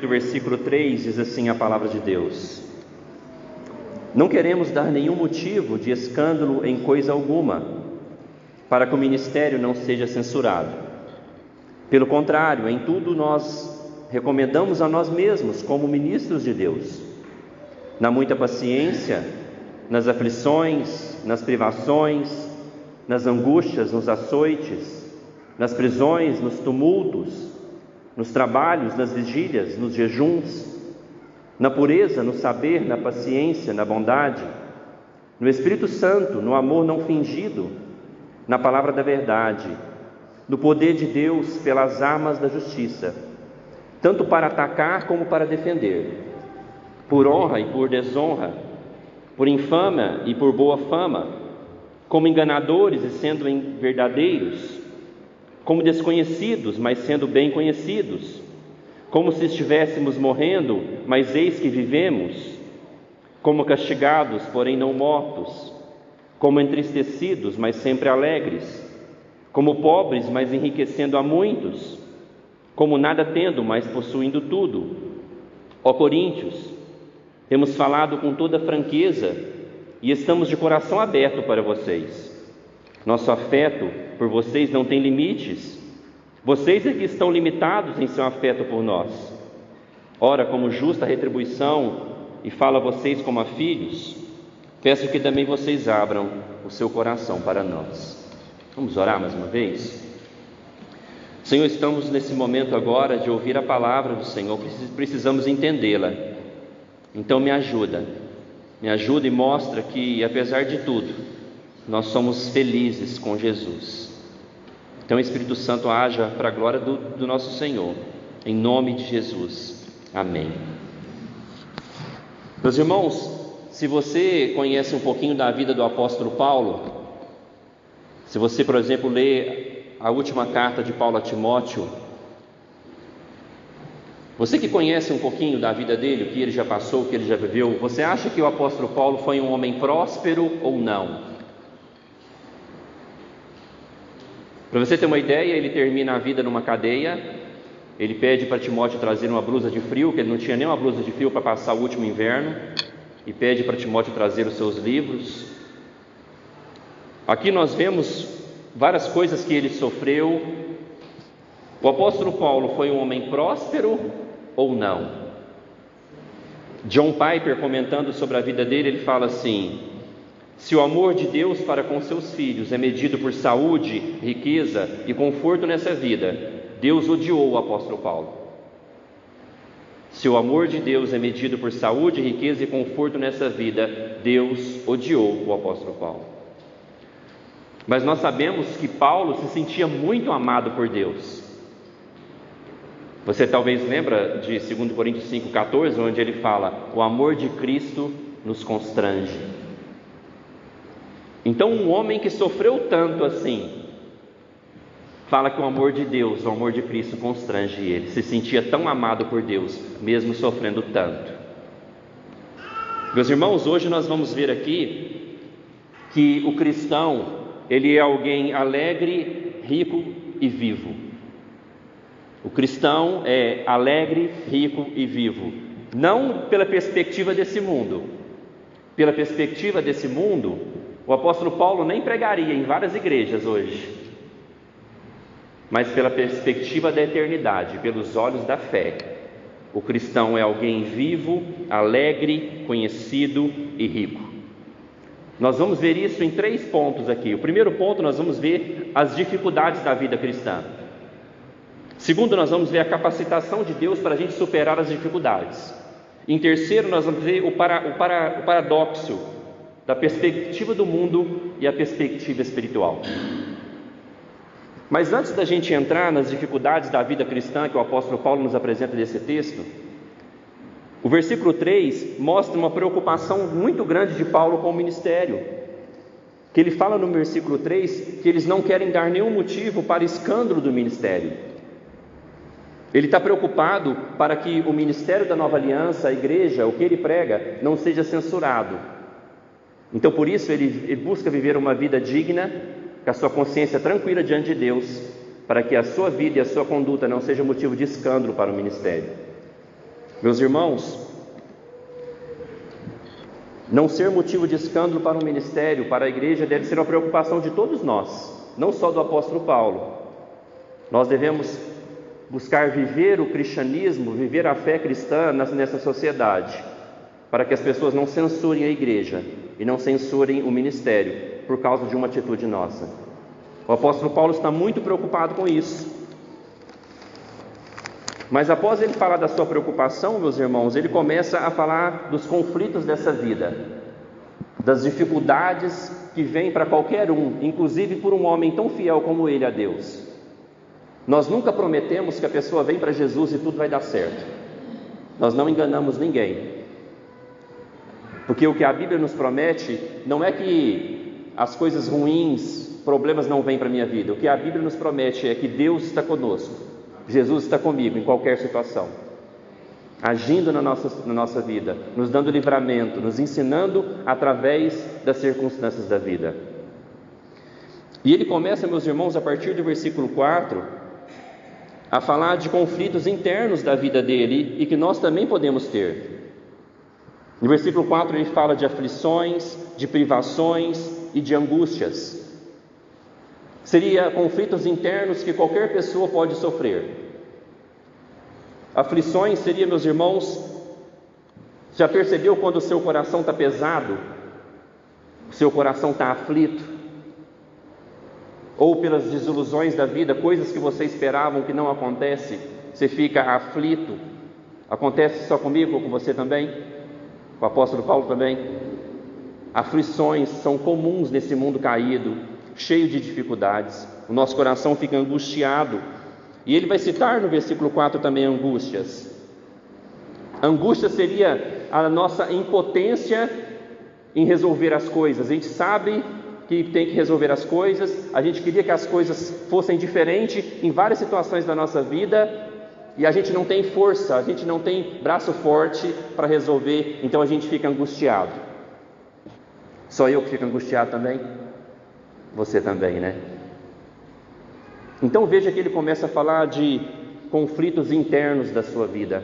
Do versículo 3 diz assim a palavra de Deus: Não queremos dar nenhum motivo de escândalo em coisa alguma, para que o ministério não seja censurado. Pelo contrário, em tudo nós recomendamos a nós mesmos como ministros de Deus, na muita paciência, nas aflições, nas privações, nas angústias, nos açoites, nas prisões, nos tumultos, nos trabalhos, nas vigílias, nos jejuns, na pureza, no saber, na paciência, na bondade, no Espírito Santo, no amor não fingido, na palavra da verdade, no poder de Deus pelas armas da justiça, tanto para atacar como para defender, por honra e por desonra, por infâmia e por boa fama, como enganadores e sendo verdadeiros, como desconhecidos, mas sendo bem conhecidos, como se estivéssemos morrendo, mas eis que vivemos, como castigados, porém não mortos, como entristecidos, mas sempre alegres, como pobres, mas enriquecendo a muitos, como nada tendo, mas possuindo tudo. Ó Coríntios, temos falado com toda franqueza e estamos de coração aberto para vocês. Nosso afeto por vocês não tem limites. Vocês é que estão limitados em seu afeto por nós. Ora, como justa retribuição, e falo a vocês como a filhos, peço que também vocês abram o seu coração para nós. Vamos orar mais uma vez? Senhor, estamos nesse momento agora de ouvir a palavra do Senhor, precisamos entendê-la. Então me ajuda e mostra que, apesar de tudo, nós somos felizes com Jesus. Então, Espírito Santo, haja para a glória do nosso Senhor, em nome de Jesus. Amém. Meus irmãos, se você conhece um pouquinho da vida do apóstolo Paulo, se você, por exemplo, lê a última carta de Paulo a Timóteo, você que conhece um pouquinho da vida dele, o que ele já passou, o que ele já viveu, você acha que o apóstolo Paulo foi um homem próspero ou não? Para você ter uma ideia, ele termina a vida numa cadeia. Ele pede para Timóteo trazer uma blusa de frio, que ele não tinha nem uma blusa de frio para passar o último inverno, e pede para Timóteo trazer os seus livros. Aqui nós vemos várias coisas que ele sofreu. O apóstolo Paulo foi um homem próspero ou não? John Piper, comentando sobre a vida dele, ele fala assim: se o amor de Deus para com seus filhos é medido por saúde, riqueza e conforto nessa vida, Deus odiou o apóstolo Paulo. Se o amor de Deus é medido por saúde, riqueza e conforto nessa vida, Deus odiou o apóstolo Paulo. Mas nós sabemos que Paulo se sentia muito amado por Deus. Você talvez lembra de 2 Coríntios 5,14, onde ele fala: o amor de Cristo nos constrange. Então, um homem que sofreu tanto assim, fala que o amor de Deus, o amor de Cristo constrange ele. Se sentia tão amado por Deus, mesmo sofrendo tanto. Meus irmãos, hoje nós vamos ver aqui que o cristão, ele é alguém alegre, rico e vivo. O cristão é alegre, rico e vivo. Não pela perspectiva desse mundo. Pela perspectiva desse mundo, o apóstolo Paulo nem pregaria em várias igrejas hoje, mas pela perspectiva da eternidade, pelos olhos da fé, o cristão é alguém vivo, alegre, conhecido e rico. Nós vamos ver isso em 3 pontos aqui. O primeiro ponto, nós vamos ver as dificuldades da vida cristã. Segundo, nós vamos ver a capacitação de Deus para a gente superar as dificuldades. Em terceiro, nós vamos ver o paradoxo da perspectiva do mundo e a perspectiva espiritual. Mas antes da gente entrar nas dificuldades da vida cristã que o apóstolo Paulo nos apresenta nesse texto, o versículo 3 mostra uma preocupação muito grande de Paulo com o ministério, que ele fala no versículo 3 que eles não querem dar nenhum motivo para escândalo do ministério. Ele está preocupado para que o ministério da Nova Aliança, a igreja, o que ele prega, não seja censurado. Então, por isso, ele busca viver uma vida digna, com a sua consciência tranquila diante de Deus, para que a sua vida e a sua conduta não seja motivo de escândalo para o ministério. Meus irmãos, não ser motivo de escândalo para o ministério, para a igreja, deve ser uma preocupação de todos nós, não só do apóstolo Paulo. Nós devemos buscar viver o cristianismo, viver a fé cristã nessa sociedade, para que as pessoas não censurem a igreja e não censurem o ministério por causa de uma atitude nossa. O apóstolo Paulo está muito preocupado com isso. Mas após ele falar da sua preocupação, meus irmãos, ele começa a falar dos conflitos dessa vida, das dificuldades que vêm para qualquer um, inclusive por um homem tão fiel como ele a Deus. Nós nunca prometemos que a pessoa vem para Jesus e tudo vai dar certo. Nós não enganamos ninguém. Porque o que a Bíblia nos promete não é que as coisas ruins, problemas não vêm para a minha vida. O que a Bíblia nos promete é que Deus está conosco. Jesus está comigo em qualquer situação, agindo na nossa vida, nos dando livramento, nos ensinando através das circunstâncias da vida. E ele começa, meus irmãos, a partir do versículo 4, a falar de conflitos internos da vida dele e que nós também podemos ter. No versículo 4 ele fala de aflições, de privações e de angústias. Seria conflitos internos que qualquer pessoa pode sofrer. Aflições seria, meus irmãos, já percebeu quando o seu coração está pesado? O seu coração está aflito? Ou pelas desilusões da vida, coisas que você esperavam que não acontecem, você fica aflito. Acontece só comigo ou com você também? Com o apóstolo Paulo também? Aflições são comuns nesse mundo caído, cheio de dificuldades. O nosso coração fica angustiado. E ele vai citar no versículo 4 também angústias. Angústia seria a nossa impotência em resolver as coisas. A gente sabe que tem que resolver as coisas, a gente queria que as coisas fossem diferentes em várias situações da nossa vida, e a gente não tem força, a gente não tem braço forte para resolver, então a gente fica angustiado. Só eu que fico angustiado também? Você também, né? Então veja que ele começa a falar de conflitos internos da sua vida,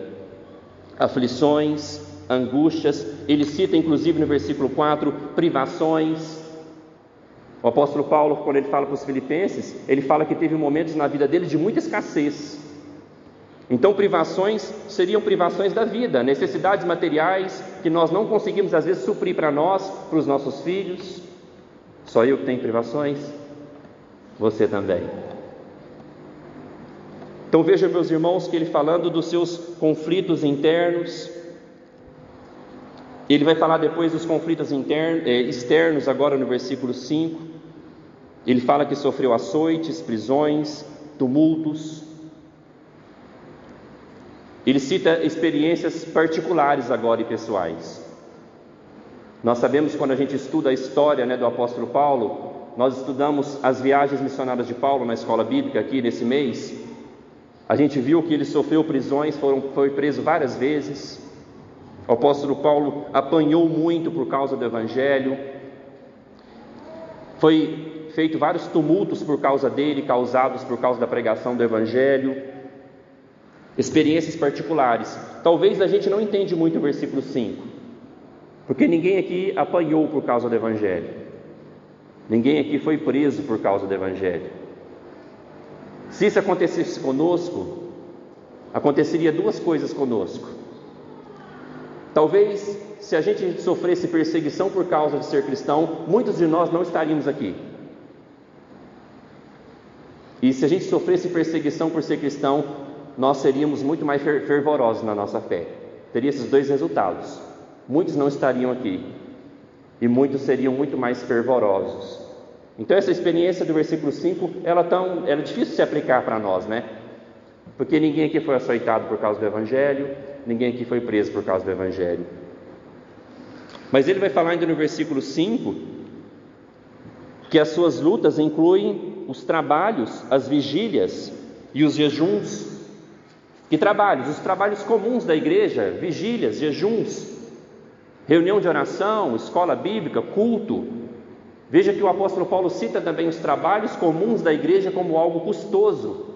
aflições, angústias. Ele cita inclusive no versículo 4, privações. O apóstolo Paulo, quando ele fala para os filipenses, ele fala que teve momentos na vida dele de muita escassez. Então privações seriam privações da vida, necessidades materiais que nós não conseguimos às vezes suprir para nós, para os nossos filhos. Só eu que tenho privações? Você também. Então veja, meus irmãos, que ele falando dos seus conflitos internos, ele vai falar depois dos conflitos externos, agora no versículo 5. Ele fala que sofreu açoites, prisões, tumultos. Ele cita experiências particulares agora e pessoais. Nós sabemos, quando a gente estuda a história, do apóstolo Paulo, nós estudamos as viagens missionárias de Paulo na escola bíblica aqui nesse mês. A gente viu que ele sofreu prisões, foi preso várias vezes. O apóstolo Paulo apanhou muito por causa do evangelho. Foi feito vários tumultos por causa dele, causados por causa da pregação do evangelho. Experiências particulares. Talvez a gente não entende muito o versículo 5, porque ninguém aqui apanhou por causa do evangelho. Ninguém aqui foi preso por causa do evangelho. Se isso acontecesse conosco, aconteceria duas coisas conosco. Talvez, se a gente sofresse perseguição por causa de ser cristão, muitos de nós não estaríamos aqui. E se a gente sofresse perseguição por ser cristão, nós seríamos muito mais fervorosos na nossa fé. Teria esses dois resultados. Muitos não estariam aqui, e muitos seriam muito mais fervorosos. Então essa experiência do versículo 5, ela é difícil de se aplicar para nós, Porque ninguém aqui foi açoitado por causa do evangelho, ninguém aqui foi preso por causa do evangelho. Mas ele vai falar ainda no versículo 5, que as suas lutas incluem os trabalhos, as vigílias e os jejuns. Que trabalhos? Os trabalhos comuns da igreja, vigílias, jejuns, reunião de oração, escola bíblica, culto. Veja que o apóstolo Paulo cita também os trabalhos comuns da igreja como algo custoso,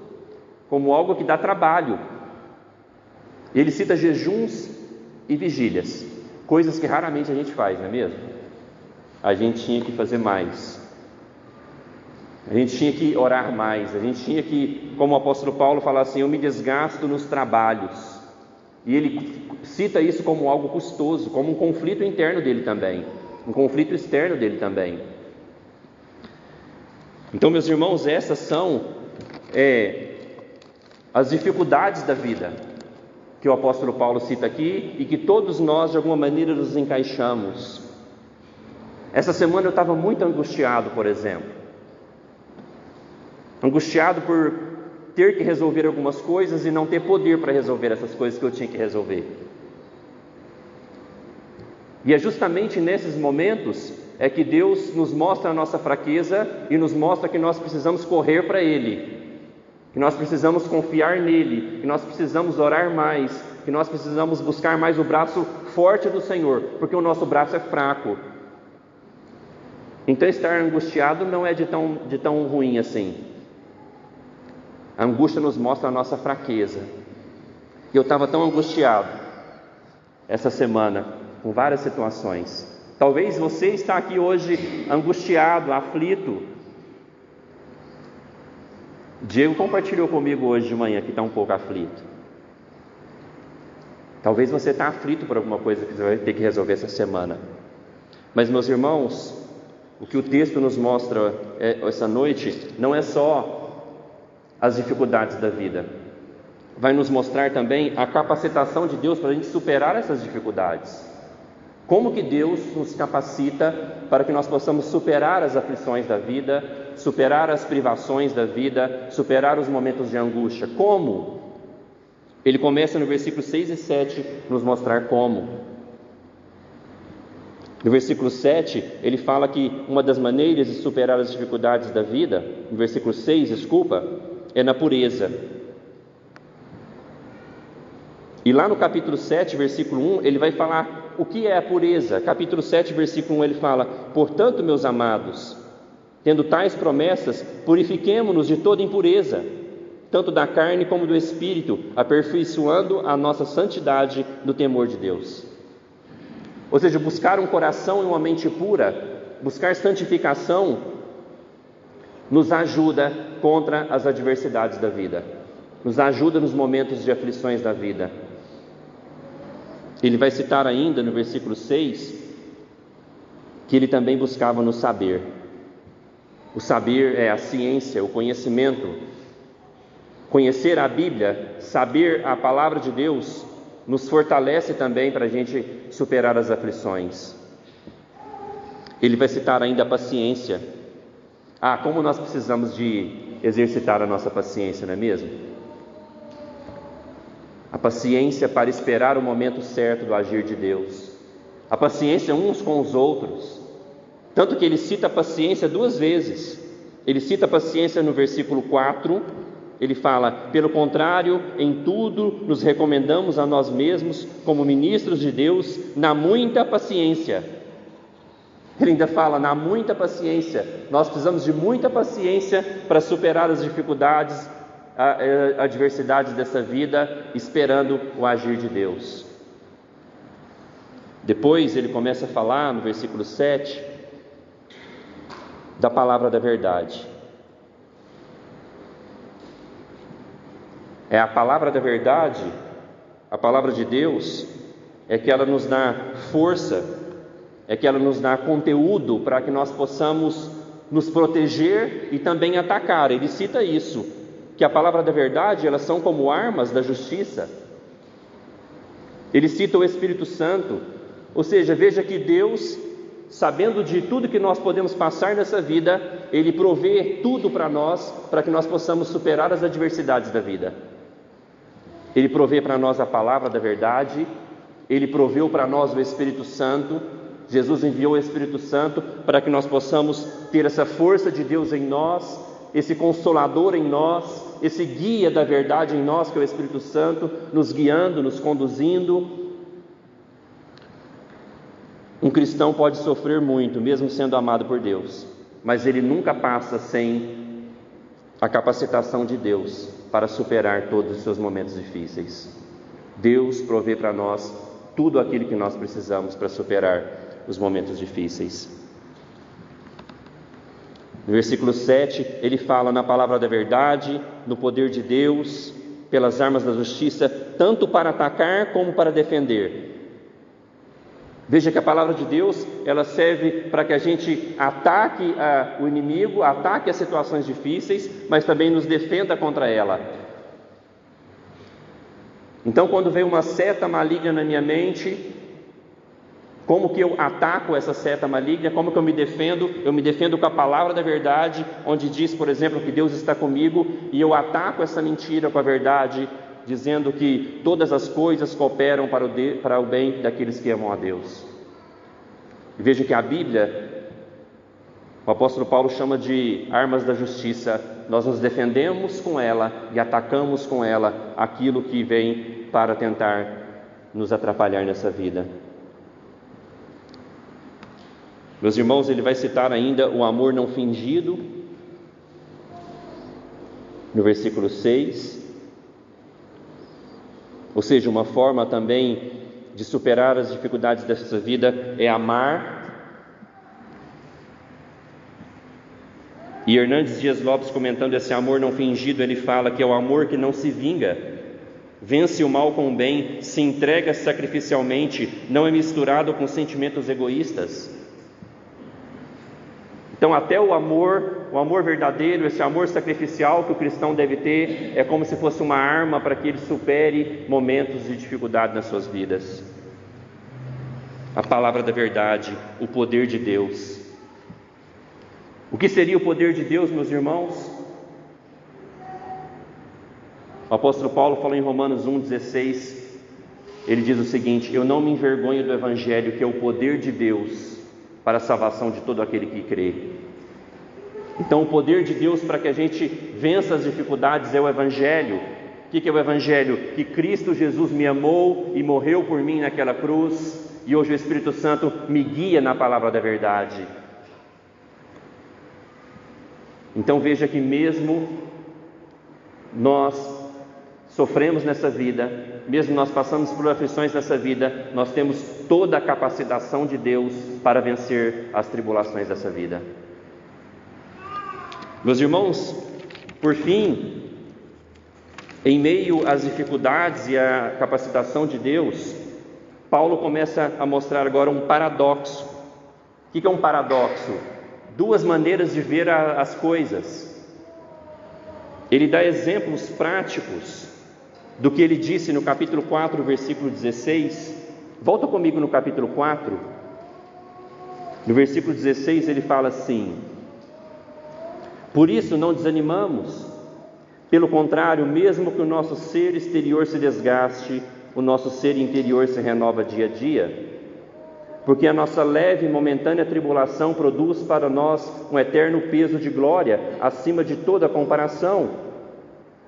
como algo que dá trabalho. E ele cita jejuns e vigílias, coisas que raramente a gente faz, não é mesmo? A gente tinha que fazer mais, a gente tinha que orar mais, a gente tinha que, como o apóstolo Paulo fala assim, eu me desgasto nos trabalhos. E ele cita isso como algo custoso, como um conflito interno dele também, um conflito externo dele também. Então, meus irmãos, essas são as dificuldades da vida que o apóstolo Paulo cita aqui e que todos nós de alguma maneira nos encaixamos. Essa semana eu estava muito angustiado, por exemplo, angustiado por ter que resolver algumas coisas e não ter poder para resolver essas coisas que eu tinha que resolver. E é justamente nesses momentos é que Deus nos mostra a nossa fraqueza e nos mostra que nós precisamos correr para Ele, que nós precisamos confiar nele, que nós precisamos orar mais, que nós precisamos buscar mais o braço forte do Senhor, porque o nosso braço é fraco. Então estar angustiado não é de tão ruim assim. A angústia nos mostra a nossa fraqueza. E eu estava tão angustiado essa semana, com várias situações. Talvez você está aqui hoje angustiado, aflito. Diego compartilhou comigo hoje de manhã que está um pouco aflito. Talvez você está aflito por alguma coisa que você vai ter que resolver essa semana. Mas, meus irmãos, o que o texto nos mostra essa noite não é só as dificuldades da vida. Vai nos mostrar também a capacitação de Deus para a gente superar essas dificuldades. Como que Deus nos capacita para que nós possamos superar as aflições da vida, superar as privações da vida, superar os momentos de angústia? Como? Ele começa no versículo 6 e 7 nos mostrar como. No versículo 7, ele fala que uma das maneiras de superar as dificuldades da vida, no versículo 6, é na pureza. E lá no capítulo 7, versículo 1, ele vai falar o que é a pureza. Capítulo 7, versículo 1, ele fala: portanto, meus amados, tendo tais promessas, purifiquemo-nos de toda impureza, tanto da carne como do espírito, aperfeiçoando a nossa santidade no temor de Deus. Ou seja, buscar um coração e uma mente pura, buscar santificação, nos ajuda contra as adversidades da vida, nos ajuda nos momentos de aflições da vida. Ele vai citar ainda no versículo 6 que ele também buscava no saber. O saber é a ciência, o conhecimento. Conhecer a Bíblia, saber a palavra de Deus, nos fortalece também para a gente superar as aflições. Ele vai citar ainda a paciência. Como nós precisamos de exercitar a nossa paciência, não é mesmo? A paciência para esperar o momento certo do agir de Deus. A paciência uns com os outros. Tanto que ele cita a paciência duas vezes. Ele cita a paciência no versículo 4. Ele fala: pelo contrário, em tudo nos recomendamos a nós mesmos, como ministros de Deus, na muita paciência. Ele ainda fala, na muita paciência. Nós precisamos de muita paciência para superar as dificuldades, adversidades dessa vida, esperando o agir de Deus. Depois ele começa a falar no versículo 7 da palavra da verdade. A palavra da verdade, a palavra de Deus, é que ela nos dá força, é que ela nos dá conteúdo para que nós possamos nos proteger e também atacar. Ele cita isso, que a palavra da verdade, elas são como armas da justiça. Ele cita o Espírito Santo, ou seja, veja que Deus, sabendo de tudo que nós podemos passar nessa vida, Ele provê tudo para nós, para que nós possamos superar as adversidades da vida. Ele provê para nós a palavra da verdade, Ele proveu para nós o Espírito Santo. Jesus enviou o Espírito Santo para que nós possamos ter essa força de Deus em nós, esse consolador em nós, esse guia da verdade em nós, que é o Espírito Santo, nos guiando, nos conduzindo. Um cristão pode sofrer muito, mesmo sendo amado por Deus, mas ele nunca passa sem a capacitação de Deus para superar todos os seus momentos difíceis. Deus provê para nós tudo aquilo que nós precisamos para superar os momentos difíceis. No versículo 7, ele fala na palavra da verdade, no poder de Deus, pelas armas da justiça, tanto para atacar como para defender. Veja que a palavra de Deus, ela serve para que a gente ataque o inimigo, ataque as situações difíceis, mas também nos defenda contra ela. Então, quando vem uma seta maligna na minha mente, como que eu ataco essa seta maligna? Como que eu me defendo? Eu me defendo com a palavra da verdade, onde diz, por exemplo, que Deus está comigo, e eu ataco essa mentira com a verdade, dizendo que todas as coisas cooperam para o bem daqueles que amam a Deus. E veja que a Bíblia, o apóstolo Paulo chama de armas da justiça. Nós nos defendemos com ela e atacamos com ela aquilo que vem para tentar nos atrapalhar nessa vida. Meus irmãos, ele vai citar ainda o amor não fingido, no versículo 6. Ou seja, uma forma também de superar as dificuldades dessa vida é amar. E Hernandes Dias Lopes, comentando esse amor não fingido, ele fala que é o amor que não se vinga, vence o mal com o bem, se entrega sacrificialmente, não é misturado com sentimentos egoístas. Então, até o amor verdadeiro, esse amor sacrificial que o cristão deve ter, é como se fosse uma arma para que ele supere momentos de dificuldade nas suas vidas. A palavra da verdade, o poder de Deus. O que seria o poder de Deus, meus irmãos? O apóstolo Paulo falou em Romanos 1,16, ele diz o seguinte: eu não me envergonho do Evangelho, que é o poder de Deus para a salvação de todo aquele que crê. Então, o poder de Deus para que a gente vença as dificuldades é o Evangelho. O que é o Evangelho? Que Cristo Jesus me amou e morreu por mim naquela cruz, e hoje o Espírito Santo me guia na palavra da verdade. Então veja que mesmo nós sofremos nessa vida, mesmo nós passamos por aflições nessa vida, nós temos toda a capacitação de Deus para vencer as tribulações dessa vida. Meus irmãos, por fim, em meio às dificuldades e à capacitação de Deus, Paulo começa a mostrar agora um paradoxo. O que é um paradoxo? Duas maneiras de ver as coisas. Ele dá exemplos práticos do que ele disse no capítulo 4, versículo 16. Volta comigo no capítulo 4. No versículo 16 ele fala assim: por isso não desanimamos, pelo contrário, mesmo que o nosso ser exterior se desgaste, o nosso ser interior se renova dia a dia, porque a nossa leve e momentânea tribulação produz para nós um eterno peso de glória, acima de toda comparação,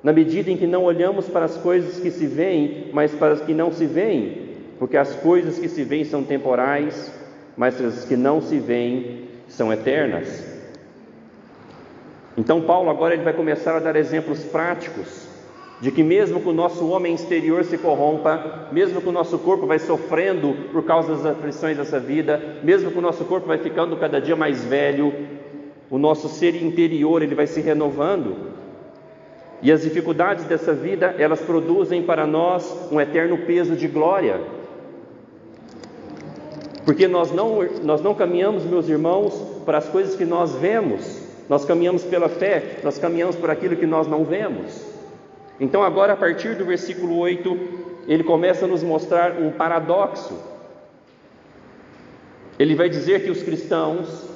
na medida em que não olhamos para as coisas que se veem, mas para as que não se veem, porque as coisas que se veem são temporais, mas as que não se veem são eternas. Então Paulo agora ele vai começar a dar exemplos práticos de que mesmo que o nosso homem exterior se corrompa, mesmo que o nosso corpo vai sofrendo por causa das aflições dessa vida, mesmo que o nosso corpo vai ficando cada dia mais velho, o nosso ser interior ele vai se renovando. E as dificuldades dessa vida, elas produzem para nós um eterno peso de glória. Porque nós não caminhamos, meus irmãos, para as coisas que nós vemos. Nós caminhamos pela fé, nós caminhamos por aquilo que nós não vemos. Então agora, a partir do versículo 8, ele começa a nos mostrar um paradoxo. Ele vai dizer que os cristãos,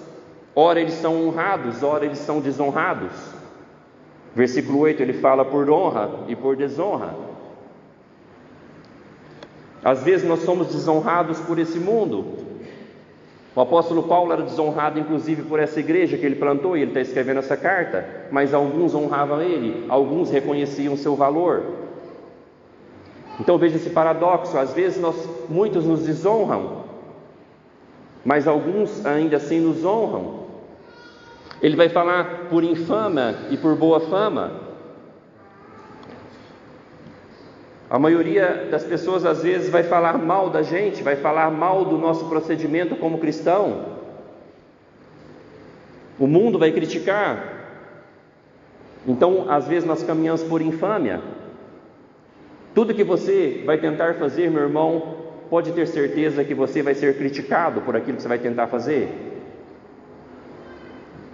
ora eles são honrados, ora eles são desonrados. Versículo 8 ele fala por honra e por desonra. Às vezes nós somos desonrados por esse mundo. O apóstolo Paulo era desonrado inclusive por essa igreja que ele plantou, e ele está escrevendo essa carta, mas alguns honravam ele, alguns reconheciam seu valor. Então veja esse paradoxo, às vezes muitos nos desonram, mas alguns ainda assim nos honram. Ele vai falar por infâmia e por boa fama. A maioria das pessoas às vezes vai falar mal da gente, vai falar mal do nosso procedimento como cristão. O mundo vai criticar. Então, às vezes nós caminhamos por infâmia. Tudo que você vai tentar fazer, meu irmão, pode ter certeza que você vai ser criticado por aquilo que você vai tentar fazer.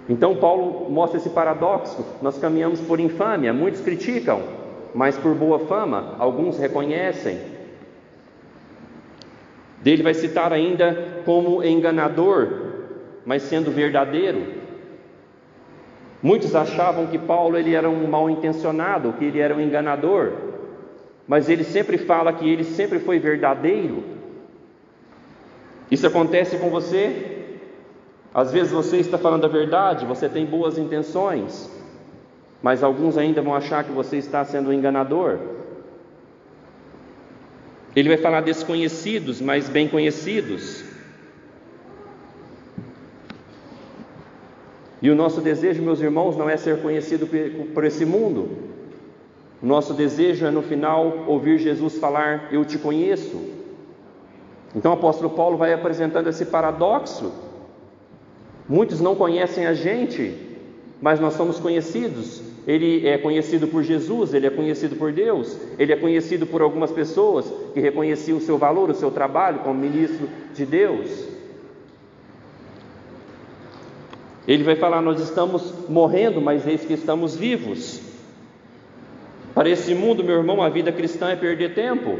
Então Paulo mostra esse paradoxo. Nós caminhamos por infâmia, muitos criticam, mas por boa fama, alguns reconhecem. Ele vai citar ainda como enganador, mas sendo verdadeiro. Muitos achavam que Paulo ele era um mal intencionado, que ele era um enganador, mas ele sempre fala que ele sempre foi verdadeiro. Isso acontece com você? Às vezes você está falando a verdade, você tem boas intenções, mas alguns ainda vão achar que você está sendo um enganador. Ele vai falar desconhecidos, mas bem conhecidos. E o nosso desejo, meus irmãos, não é ser conhecido por esse mundo. O nosso desejo é, no final, ouvir Jesus falar: eu te conheço. Então o apóstolo Paulo vai apresentando esse paradoxo. Muitos não conhecem a gente, mas nós somos conhecidos. Ele é conhecido por Jesus, ele é conhecido por Deus, ele é conhecido por algumas pessoas que reconheciam o seu valor, o seu trabalho como ministro de Deus. Ele vai falar: nós estamos morrendo, mas eis que estamos vivos. Para esse mundo, meu irmão, a vida cristã é perder tempo.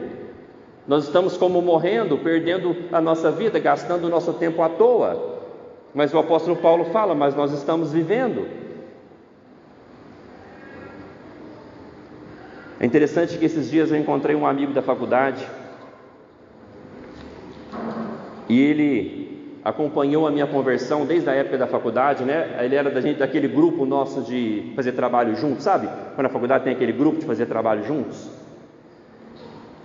Nós estamos como morrendo, perdendo a nossa vida, gastando o nosso tempo à toa. Mas o apóstolo Paulo fala: mas nós estamos vivendo. É interessante que esses dias eu encontrei um amigo da faculdade, e ele acompanhou a minha conversão desde a época da faculdade, né? Ele era daquele grupo nosso de fazer trabalho juntos, sabe? Quando na faculdade tem aquele grupo de fazer trabalho juntos.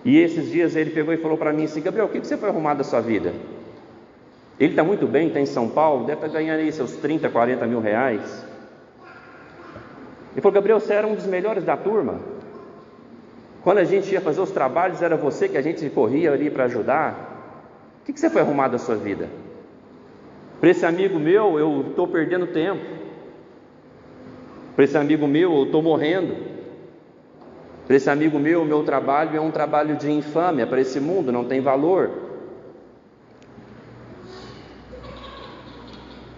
E esses dias ele pegou e falou para mim assim: Gabriel, o que você foi arrumar da sua vida? Ele está muito bem, está em São Paulo, deve estar ganhando aí seus 30, 40 mil reais. Ele falou: Gabriel, você era um dos melhores da turma. Quando a gente ia fazer os trabalhos, era você que a gente corria ali para ajudar. O que você foi arrumar da sua vida? Para esse amigo meu, eu estou perdendo tempo. Para esse amigo meu, eu estou morrendo. Para esse amigo meu, o meu trabalho é um trabalho de infâmia. Para esse mundo não tem valor.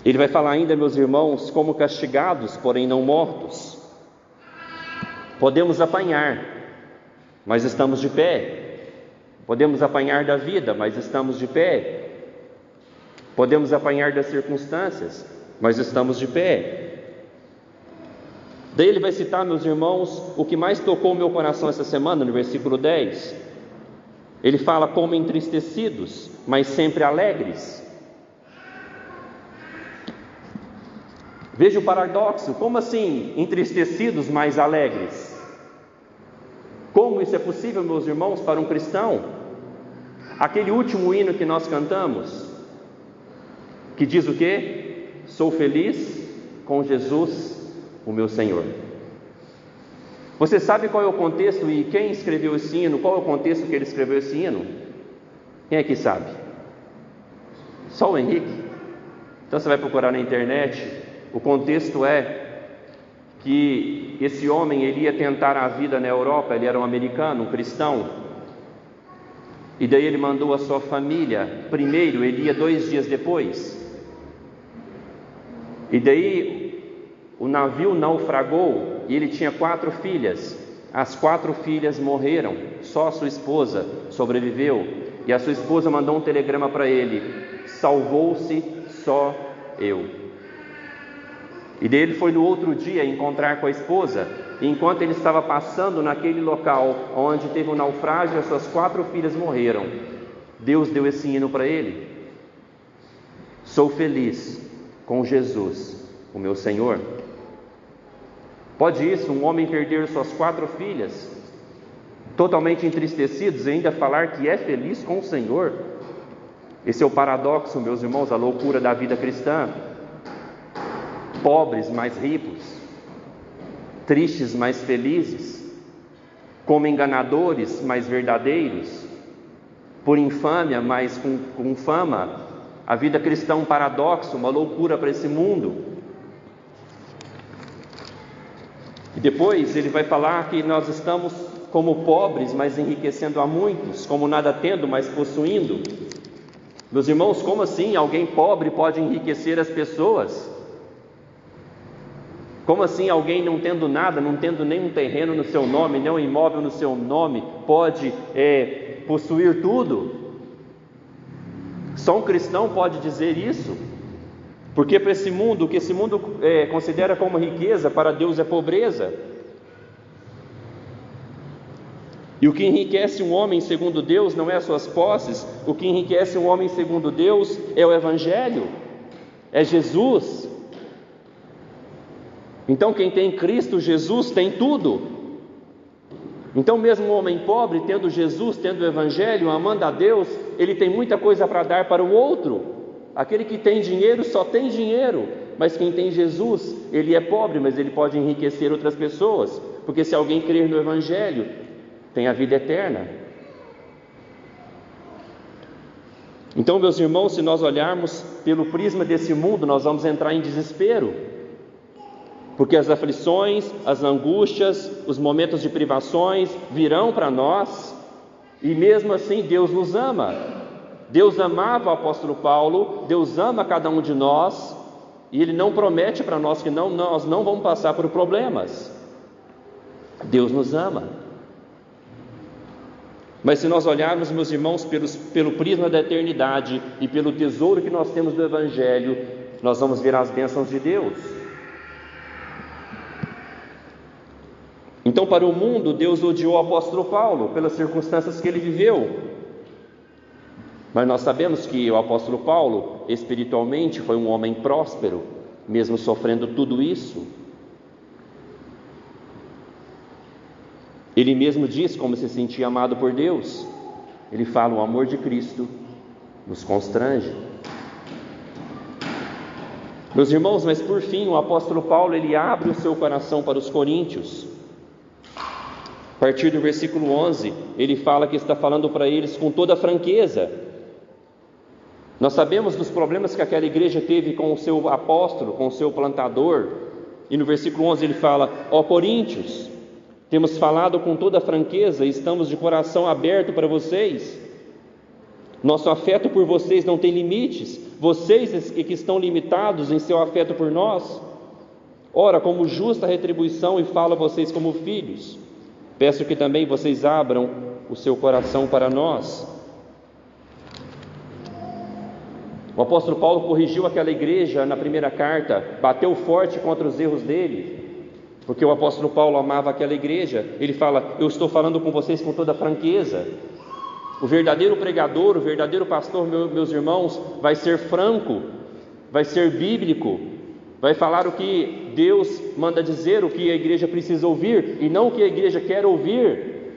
Ele vai falar ainda, meus irmãos, como castigados, porém não mortos. Podemos apanhar, mas estamos de pé. Podemos apanhar da vida, mas estamos de pé. Podemos apanhar das circunstâncias, mas estamos de pé. Daí ele vai citar, meus irmãos, o que mais tocou o meu coração essa semana, no versículo 10. Ele fala: como entristecidos, mas sempre alegres. Veja o paradoxo: como assim entristecidos, mas alegres? Como isso é possível, meus irmãos, para um cristão? Aquele último hino que nós cantamos, que diz o quê? Sou feliz com Jesus, o meu Senhor. Você sabe qual é o contexto e quem escreveu esse hino? Qual é o contexto que ele escreveu esse hino? Quem é que sabe? Só o Henrique? Então você vai procurar na internet. O contexto é que esse homem ele ia tentar a vida na Europa. Ele era um americano, um cristão. E daí ele mandou a sua família. Primeiro, ele ia 2 dias depois. E daí o navio naufragou e ele tinha 4 filhas. As 4 filhas morreram, só a sua esposa sobreviveu. E a sua esposa mandou um telegrama para ele: salvou-se só eu. E daí ele foi no outro dia encontrar com a esposa. E enquanto ele estava passando naquele local onde teve um naufrágio, as suas 4 filhas morreram. Deus deu esse hino para ele: sou feliz com Jesus, o meu Senhor. Pode isso, um homem perder suas 4 filhas, totalmente entristecidos, e ainda falar que é feliz com o Senhor? Esse é o paradoxo, meus irmãos, a loucura da vida cristã. Pobres mais ricos, tristes mais felizes. como enganadores, mas verdadeiros, por infâmia, mas com fama. A vida cristã é um paradoxo, uma loucura para esse mundo. E depois ele vai falar que nós estamos como pobres, mas enriquecendo a muitos, como nada tendo, mas possuindo. Meus irmãos, como assim alguém pobre pode enriquecer as pessoas? Como assim alguém não tendo nada, não tendo nenhum terreno no seu nome, nem um imóvel no seu nome, pode possuir tudo? Só um cristão pode dizer isso, porque para esse mundo, o que esse mundo considera como riqueza, para Deus é pobreza. E o que enriquece um homem segundo Deus não é as suas posses, o que enriquece um homem segundo Deus é o Evangelho, é Jesus. Então quem tem Cristo Jesus tem tudo. Então mesmo um homem pobre, tendo Jesus, tendo o Evangelho, amando a Deus, ele tem muita coisa para dar para o outro. Aquele que tem dinheiro só tem dinheiro, mas quem tem Jesus, ele é pobre, mas ele pode enriquecer outras pessoas, porque se alguém crer no Evangelho, tem a vida eterna. Então, meus irmãos, se nós olharmos pelo prisma desse mundo, nós vamos entrar em desespero, porque as aflições, as angústias, os momentos de privações virão para nós, e mesmo assim Deus nos ama. Deus amava o apóstolo Paulo, Deus ama cada um de nós, e Ele não promete para nós que nós não vamos passar por problemas. Deus nos ama. Mas se nós olharmos, meus irmãos, pelo prisma da eternidade e pelo tesouro que nós temos do Evangelho, nós vamos ver as bênçãos de Deus. Então, para o mundo, Deus odiou o apóstolo Paulo pelas circunstâncias que ele viveu. Mas nós sabemos que o apóstolo Paulo, espiritualmente, foi um homem próspero, mesmo sofrendo tudo isso. Ele mesmo diz como se sentia amado por Deus. Ele fala: o amor de Cristo nos constrange. Meus irmãos, mas por fim, o apóstolo Paulo, ele abre o seu coração para os coríntios. A partir do versículo 11, ele fala que está falando para eles com toda franqueza. Nós sabemos dos problemas que aquela igreja teve com o seu apóstolo, com o seu plantador. E no versículo 11 ele fala: ó Coríntios, temos falado com toda franqueza e estamos de coração aberto para vocês. Nosso afeto por vocês não tem limites, vocês que estão limitados em seu afeto por nós. Ora, como justa retribuição, e falo a vocês como filhos, peço que também vocês abram o seu coração para nós. O apóstolo Paulo corrigiu aquela igreja na primeira carta, bateu forte contra os erros dele, porque o apóstolo Paulo amava aquela igreja. Ele fala: eu estou falando com vocês com toda franqueza. O verdadeiro pregador, o verdadeiro pastor, meus irmãos, vai ser franco, vai ser bíblico, vai falar o que Deus manda dizer, o que a igreja precisa ouvir, e não o que a igreja quer ouvir.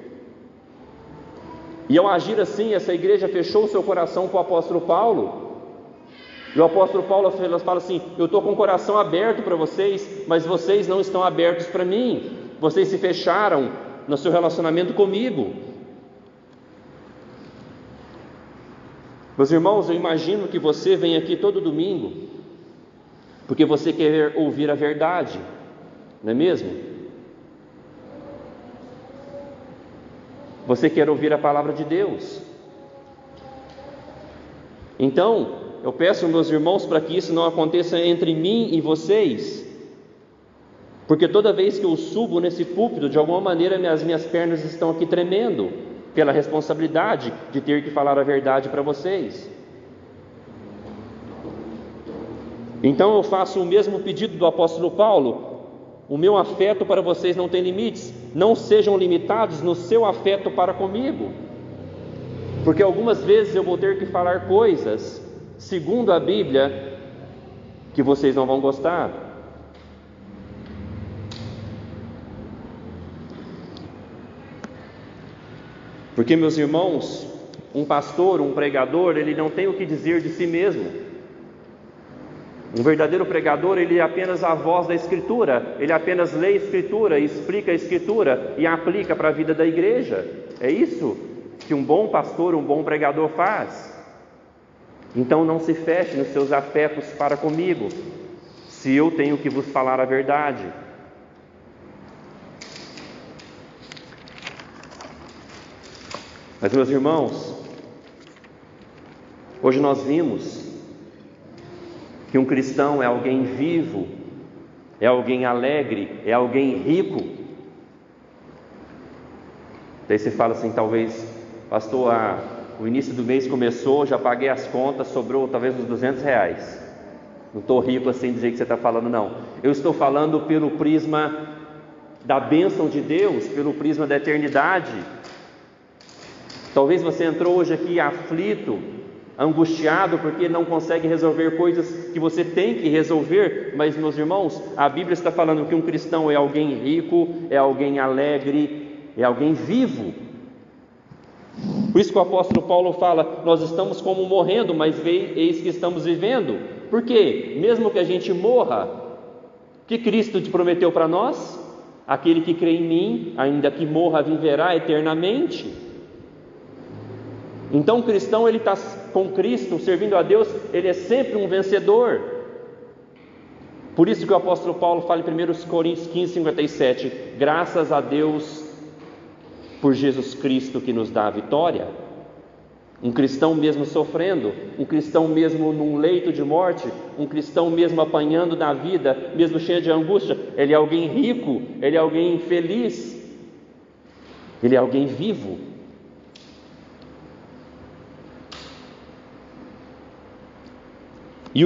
E ao agir assim, essa igreja fechou o seu coração com o apóstolo Paulo. E o apóstolo Paulo fala assim: eu estou com o coração aberto para vocês, mas vocês não estão abertos para mim. Vocês se fecharam no seu relacionamento comigo. Meus irmãos, eu imagino que você vem aqui todo domingo porque você quer ouvir a verdade, não é mesmo? Você quer ouvir a palavra de Deus. Então, eu peço, meus irmãos, para que isso não aconteça entre mim e vocês, porque toda vez que eu subo nesse púlpito, de alguma maneira as minhas pernas estão aqui tremendo, pela responsabilidade de ter que falar a verdade para vocês. Então eu faço o mesmo pedido do apóstolo Paulo: o meu afeto para vocês não tem limites, não sejam limitados no seu afeto para comigo, porque algumas vezes eu vou ter que falar coisas, segundo a Bíblia, que vocês não vão gostar. Porque, meus irmãos, um pastor, um pregador, ele não tem o que dizer de si mesmo. Um verdadeiro pregador, ele é apenas a voz da Escritura, ele apenas lê a Escritura, explica a Escritura e aplica para a vida da igreja. É isso que um bom pastor, um bom pregador faz. Então não se feche nos seus afetos para comigo, se eu tenho que vos falar a verdade. Mas, meus irmãos, hoje nós vimos que um cristão é alguém vivo, é alguém alegre, é alguém rico. Daí você fala assim, talvez, pastor, o início do mês começou, já paguei as contas, sobrou talvez uns R$200. Não estou rico assim de jeito que você está falando, não. Eu estou falando pelo prisma da bênção de Deus, pelo prisma da eternidade. Talvez você entrou hoje aqui aflito, angustiado, porque não consegue resolver coisas que você tem que resolver. Mas, meus irmãos, a Bíblia está falando que um cristão é alguém rico, é alguém alegre, é alguém vivo. Por isso que o apóstolo Paulo fala, nós estamos como morrendo, mas eis que estamos vivendo. Por quê? Mesmo que a gente morra, o que Cristo te prometeu para nós? Aquele que crê em mim, ainda que morra, viverá eternamente. Então o cristão, ele está com Cristo, servindo a Deus, ele é sempre um vencedor. Por isso que o apóstolo Paulo fala em 1 Coríntios 15:57, graças a Deus por Jesus Cristo que nos dá a vitória. Um cristão mesmo sofrendo, um cristão mesmo num leito de morte, um cristão mesmo apanhando na vida, mesmo cheio de angústia, ele é alguém rico, ele é alguém feliz, ele é alguém vivo. E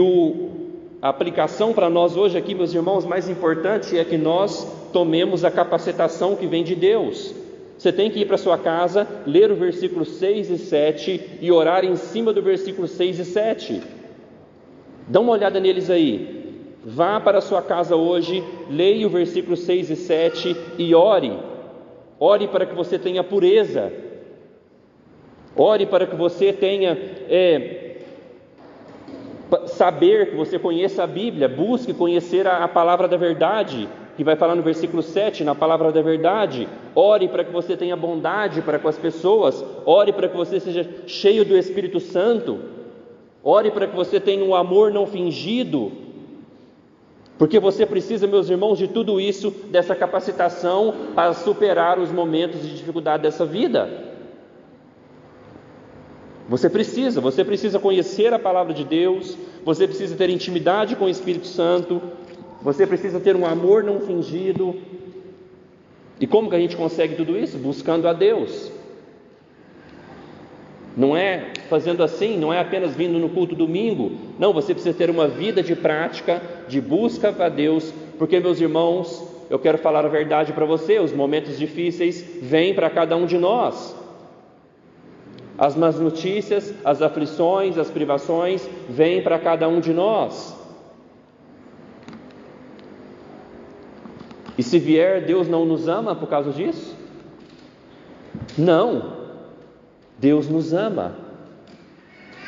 a aplicação para nós hoje aqui, meus irmãos, mais importante é que nós tomemos a capacitação que vem de Deus. Você tem que ir para sua casa, ler o versículo 6 e 7 e orar em cima do versículo 6 e 7. Dá uma olhada neles aí. Vá para a sua casa hoje, leia o versículo 6 e 7 e ore. Ore para que você tenha pureza. Ore para que você tenha saber, que você conheça a Bíblia. Busque conhecer a palavra da verdade, que vai falar no versículo 7, na palavra da verdade. Ore para que você tenha bondade para com as pessoas. Ore para que você seja cheio do Espírito Santo. Ore para que você tenha um amor não fingido. Porque você precisa, meus irmãos, de tudo isso, dessa capacitação para superar os momentos de dificuldade dessa vida. Você precisa conhecer a palavra de Deus, você precisa ter intimidade com o Espírito Santo, você precisa ter um amor não fingido. E como que a gente consegue tudo isso? Buscando a Deus. Não é fazendo assim, não é apenas vindo no culto domingo. Não, você precisa ter uma vida de prática, de busca a Deus, porque, meus irmãos, eu quero falar a verdade para você, os momentos difíceis vêm para cada um de nós. As más notícias, as aflições, as privações vêm para cada um de nós. E se vier, Deus não nos ama por causa disso? Não, Deus nos ama.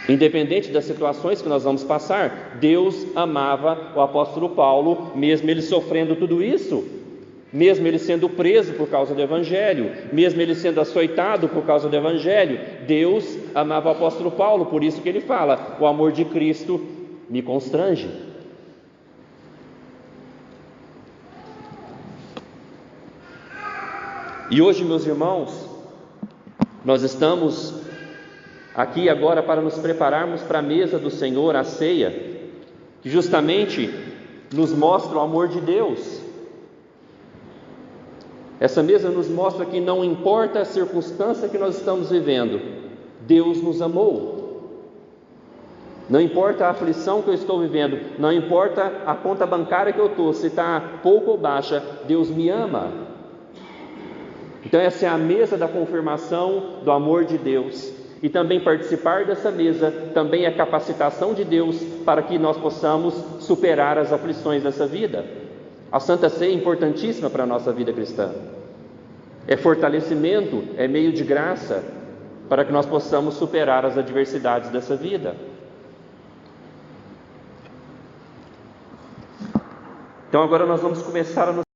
Independente das situações que nós vamos passar, Deus amava o apóstolo Paulo, mesmo ele sofrendo tudo isso, mesmo ele sendo preso por causa do Evangelho, mesmo ele sendo açoitado por causa do Evangelho. Deus amava o apóstolo Paulo, por isso que ele fala, o amor de Cristo me constrange. E hoje, meus irmãos, nós estamos aqui agora para nos prepararmos para a mesa do Senhor, a ceia, que justamente nos mostra o amor de Deus. Essa mesa nos mostra que não importa a circunstância que nós estamos vivendo, Deus nos amou. Não importa a aflição que eu estou vivendo, não importa a conta bancária que eu estou, se está pouco ou baixa, Deus me ama. Então essa é a mesa da confirmação do amor de Deus. E também participar dessa mesa também é capacitação de Deus para que nós possamos superar as aflições dessa vida. A Santa Ceia é importantíssima para a nossa vida cristã. É fortalecimento, é meio de graça para que nós possamos superar as adversidades dessa vida. Então agora nós vamos começar a nos